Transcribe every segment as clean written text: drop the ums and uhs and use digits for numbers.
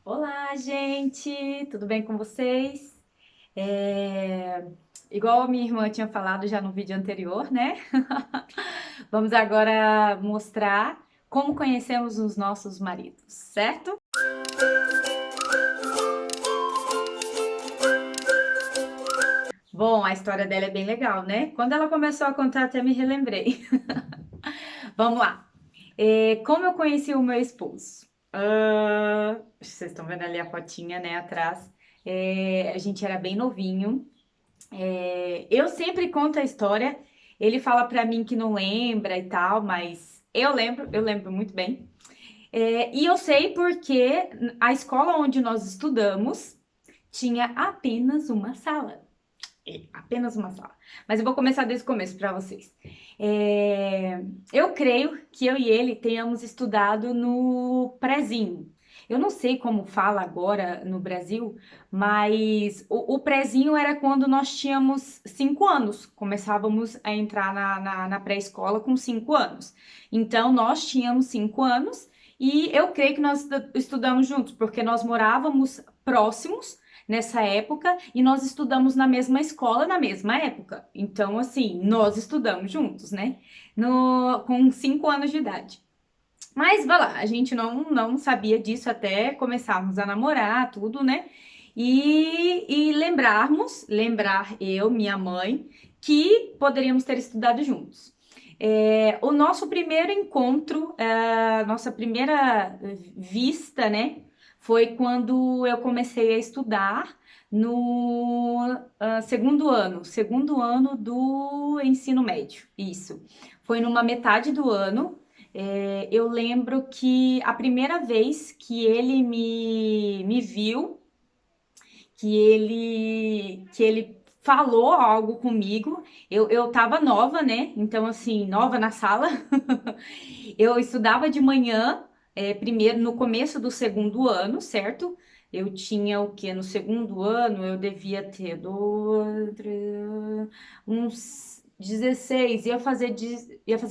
Olá, gente! Tudo bem com vocês? Igual a minha irmã tinha falado já no vídeo anterior, né? Vamos agora mostrar como conhecemos os nossos maridos, certo? Bom, a história dela é bem legal, né? Quando ela começou a contar, até me relembrei. Vamos lá. Como eu conheci o meu esposo? Vocês estão vendo ali a fotinha, né, atrás. A gente era bem novinho. Eu sempre conto a história. Ele fala pra mim que não lembra e tal, mas eu lembro muito bem. E eu sei porque a escola onde nós estudamos tinha apenas uma sala. Apenas uma sala. Mas eu vou começar desde o começo para vocês. Eu creio que eu e ele tenhamos estudado no prezinho. Eu não sei como fala agora no Brasil, mas o prezinho era quando nós tínhamos 5 anos. Começávamos a entrar na pré-escola com 5 anos. Então, nós tínhamos 5 anos e eu creio que nós estudamos juntos, porque nós morávamos próximos nessa época e nós estudamos na mesma escola na mesma época. Então, assim, nós estudamos juntos, né? Com 5 anos de idade. Mas, vai lá, a gente não sabia disso até começarmos a namorar, tudo, né? E lembrar eu, minha mãe, que poderíamos ter estudado juntos. O nosso primeiro encontro, nossa primeira vista, né? Foi quando eu comecei a estudar no segundo ano do ensino médio. Isso. Foi numa metade do ano. Eu lembro que a primeira vez que ele me viu, que ele falou algo comigo, eu tava nova, né? Então, assim, nova na sala. Eu estudava de manhã, primeiro, no começo do segundo ano, certo? Eu tinha o quê? No segundo ano, eu devia ter uns 16, ia fazer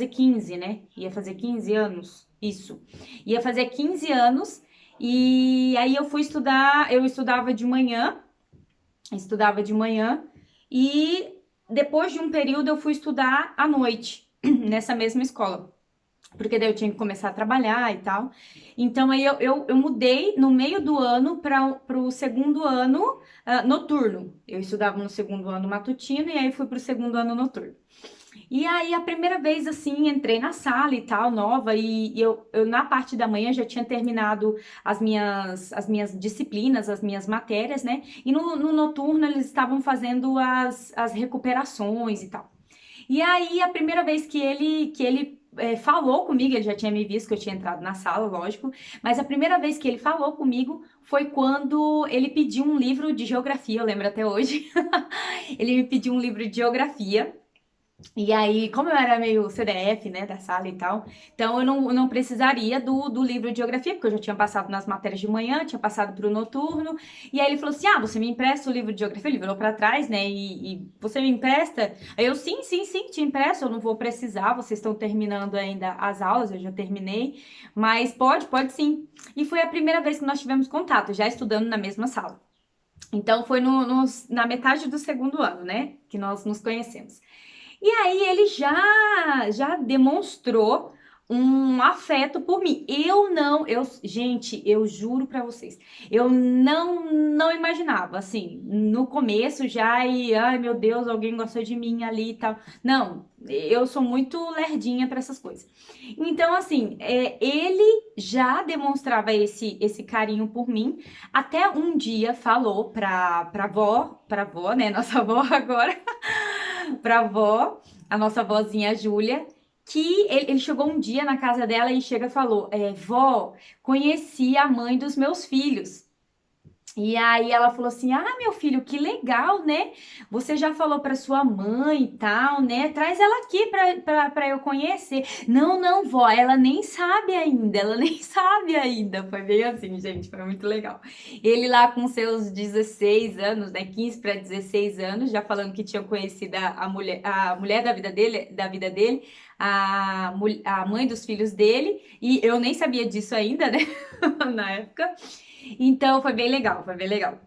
15, né? Ia fazer 15 anos, isso. Ia fazer 15 anos, e aí eu fui estudar, estudava de manhã, e depois de um período eu fui estudar à noite, nessa mesma escola porque daí eu tinha que começar a trabalhar e tal. Então aí eu mudei no meio do ano para o segundo ano noturno. Eu estudava no segundo ano matutino e aí fui para o segundo ano noturno. E aí a primeira vez assim entrei na sala e tal, nova, e eu na parte da manhã já tinha terminado as minhas disciplinas, as minhas matérias, né? E no noturno eles estavam fazendo as recuperações e tal. E aí, a primeira vez que ele falou comigo, ele já tinha me visto que eu tinha entrado na sala, lógico, mas a primeira vez que ele falou comigo foi quando ele pediu um livro de geografia, eu lembro até hoje. Ele me pediu um livro de geografia. E aí, como eu era meio CDF, né, da sala e tal, então eu não precisaria do livro de geografia, porque eu já tinha passado nas matérias de manhã, tinha passado para o noturno, e aí ele falou assim, você me empresta o livro de geografia? Ele virou para trás, né, e você me empresta? Aí eu, sim, sim, sim, te empresto, eu não vou precisar, vocês estão terminando ainda as aulas, eu já terminei, mas pode sim. E foi a primeira vez que nós tivemos contato, já estudando na mesma sala. Então foi na metade do segundo ano, né, que nós nos conhecemos. E aí ele já demonstrou um afeto por mim. Gente, eu juro pra vocês, eu não imaginava, assim, no começo já ai meu Deus, alguém gostou de mim ali e tal. Não, eu sou muito lerdinha pra essas coisas. Então, assim, ele já demonstrava esse carinho por mim, até um dia falou pra avó, né, nossa avó agora, pra avó, a nossa vozinha Júlia, que ele chegou um dia na casa dela e chega e falou: vó, conheci a mãe dos meus filhos. E aí ela falou assim: meu filho, que legal, né? Você já falou para sua mãe e tal, né? Traz ela aqui para eu conhecer. Não, não, vó, ela nem sabe ainda, ela nem sabe ainda. Foi bem assim, gente, foi muito legal. Ele lá com seus 16 anos, né? 15 para 16 anos, já falando que tinha conhecido a mulher da vida dele, a mãe dos filhos dele, e eu nem sabia disso ainda, né? Na época. Então foi bem legal, foi bem legal.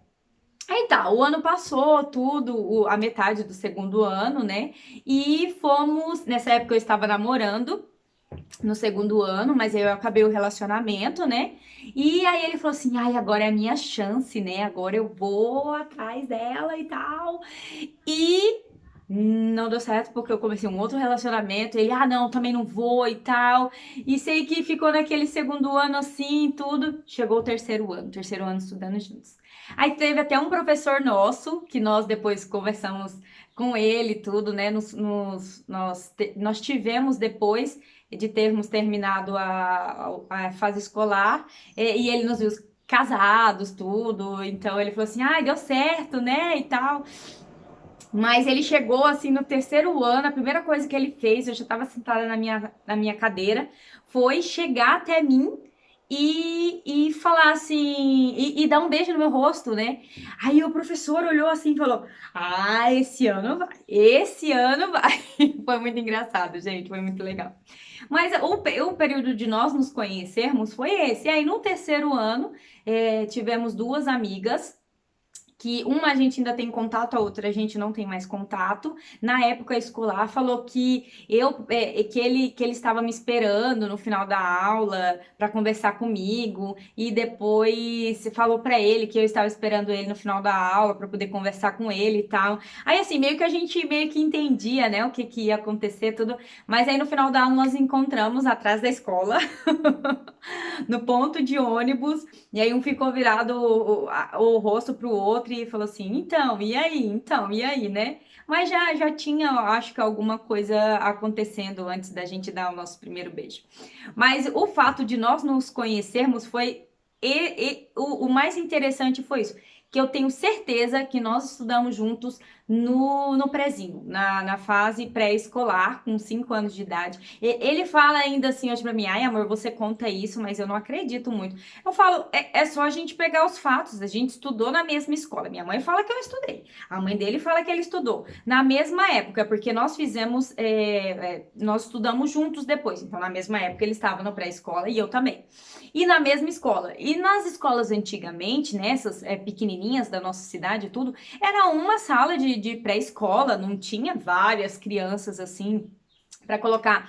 Aí tá, o ano passou, tudo, a metade do segundo ano, né? E fomos. Nessa época eu estava namorando no segundo ano, mas aí eu acabei o relacionamento, né? E aí ele falou assim: ai, agora é a minha chance, né? Agora eu vou atrás dela e tal. E não deu certo porque eu comecei um outro relacionamento. Ele, não, também não vou e tal. E sei que ficou naquele segundo ano assim, tudo. Chegou o terceiro ano estudando juntos. Aí teve até um professor nosso, que nós depois conversamos com ele e tudo, né? Nós tivemos depois de termos terminado a fase escolar, e ele nos viu casados, tudo. Então ele falou assim: ai, deu certo, né? E tal. Mas ele chegou assim no terceiro ano, a primeira coisa que ele fez, eu já estava sentada na minha cadeira, foi chegar até mim e falar assim, e dar um beijo no meu rosto, né? Aí o professor olhou assim e falou: ah, esse ano vai, esse ano vai. Foi muito engraçado, gente, foi muito legal. Mas o período de nós nos conhecermos foi esse. E aí no terceiro ano, tivemos duas amigas que uma a gente ainda tem contato, a outra a gente não tem mais contato. Na época escolar falou que ele estava me esperando no final da aula para conversar comigo e depois falou para ele que eu estava esperando ele no final da aula para poder conversar com ele e tal. Aí assim, meio que a gente meio que entendia, né, o que ia acontecer tudo, mas aí no final da aula nós encontramos atrás da escola no ponto de ônibus, e aí um ficou virado o rosto pro outro e falou assim: então, e aí? Então, e aí, né? Mas já tinha, acho que alguma coisa acontecendo antes da gente dar o nosso primeiro beijo. Mas o fato de nós nos conhecermos foi. O mais interessante foi isso, que eu tenho certeza que nós estudamos juntos no prezinho, na fase pré-escolar, com 5 anos de idade. Ele fala ainda assim hoje pra mim: ai, amor, você conta isso, mas eu não acredito muito. Eu falo: é só a gente pegar os fatos, a gente estudou na mesma escola. Minha mãe fala que eu estudei, a mãe dele fala que ele estudou. Na mesma época, porque nós estudamos juntos depois, então na mesma época ele estava no pré-escola e eu também. E na mesma escola. E nas escolas antigamente, nessas pequenininhas da nossa cidade e tudo, era uma sala de pré-escola, não tinha várias crianças assim para colocar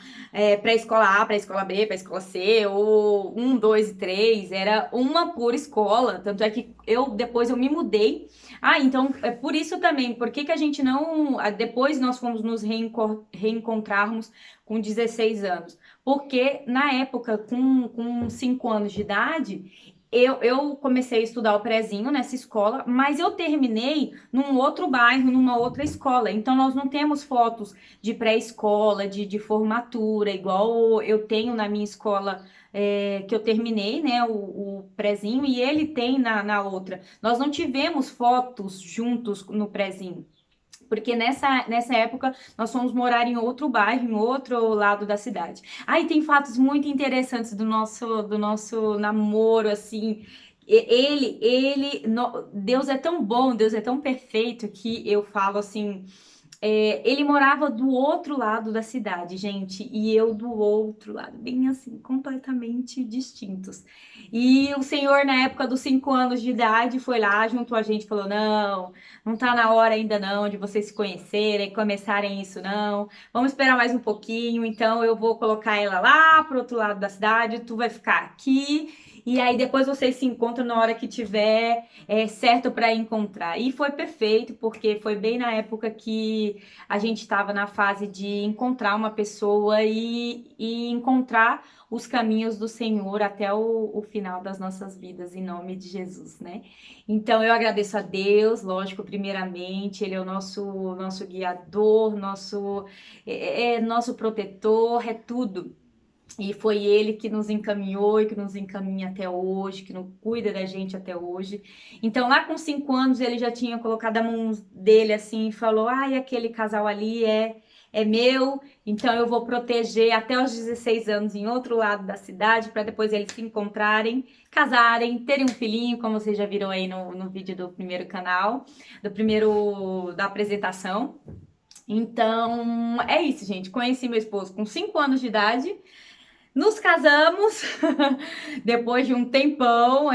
pré-escola A, pré-escola B, pré-escola C, ou 1, 2 e 3, era uma por escola, tanto é que depois eu me mudei. Então é por isso também, por que a gente não, depois nós fomos nos reencontrarmos com 16 anos? Porque na época, com 5 anos de idade, eu comecei a estudar o prezinho nessa escola, mas eu terminei num outro bairro, numa outra escola. Então, nós não temos fotos de pré-escola, de formatura, igual eu tenho na minha escola que eu terminei, né, o prezinho, e ele tem na outra. Nós não tivemos fotos juntos no prezinho. Porque nessa época nós fomos morar em outro bairro, em outro lado da cidade. Aí tem fatos muito interessantes do nosso namoro, assim. Deus é tão bom, Deus é tão perfeito que eu falo assim. Ele morava do outro lado da cidade, gente, e eu do outro lado, bem assim, completamente distintos. E o senhor, na época dos 5 anos de idade, foi lá, juntou a gente e falou: não, não tá na hora ainda não de vocês se conhecerem, começarem isso não. Vamos esperar mais um pouquinho, então eu vou colocar ela lá pro outro lado da cidade, tu vai ficar aqui. E aí depois vocês se encontram na hora que tiver certo para encontrar. E foi perfeito, porque foi bem na época que a gente estava na fase de encontrar uma pessoa e encontrar os caminhos do Senhor até o final das nossas vidas, em nome de Jesus, né? Então eu agradeço a Deus, lógico, primeiramente, Ele é o nosso guiador, nosso protetor, é tudo. E foi ele que nos encaminhou e que nos encaminha até hoje, que não cuida da gente até hoje. Então, lá com 5 anos, ele já tinha colocado a mão dele assim e falou: ai, aquele casal ali é meu, então eu vou proteger até os 16 anos em outro lado da cidade, para depois eles se encontrarem, casarem, terem um filhinho, como vocês já viram aí no vídeo do primeiro canal, da apresentação. Então, é isso, gente. Conheci meu esposo com 5 anos de idade. Nos casamos, depois de um tempão,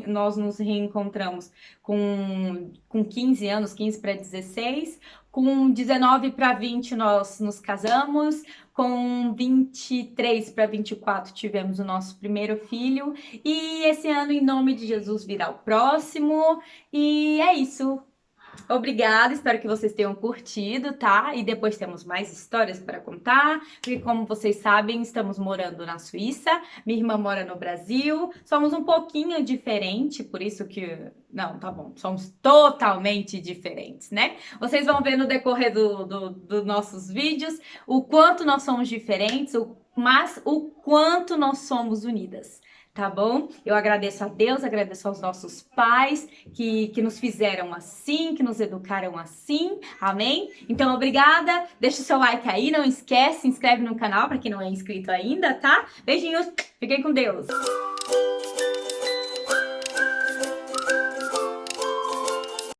nós nos reencontramos com 15 anos, 15 para 16. Com 19 para 20 nós nos casamos. Com 23 para 24 tivemos o nosso primeiro filho. E esse ano, em nome de Jesus, virá o próximo. E é isso. Obrigada, espero que vocês tenham curtido, tá? E depois temos mais histórias para contar, porque como vocês sabem, estamos morando na Suíça, minha irmã mora no Brasil, somos um pouquinho diferente, por isso que... Não, tá bom, somos totalmente diferentes, né? Vocês vão ver no decorrer dos nossos vídeos o quanto nós somos diferentes, mas o quanto nós somos unidas. Tá bom? Eu agradeço a Deus, agradeço aos nossos pais que nos fizeram assim, que nos educaram assim, amém? Então, obrigada, deixa o seu like aí, não esquece, se inscreve no canal para quem não é inscrito ainda, tá? Beijinhos, fiquem com Deus!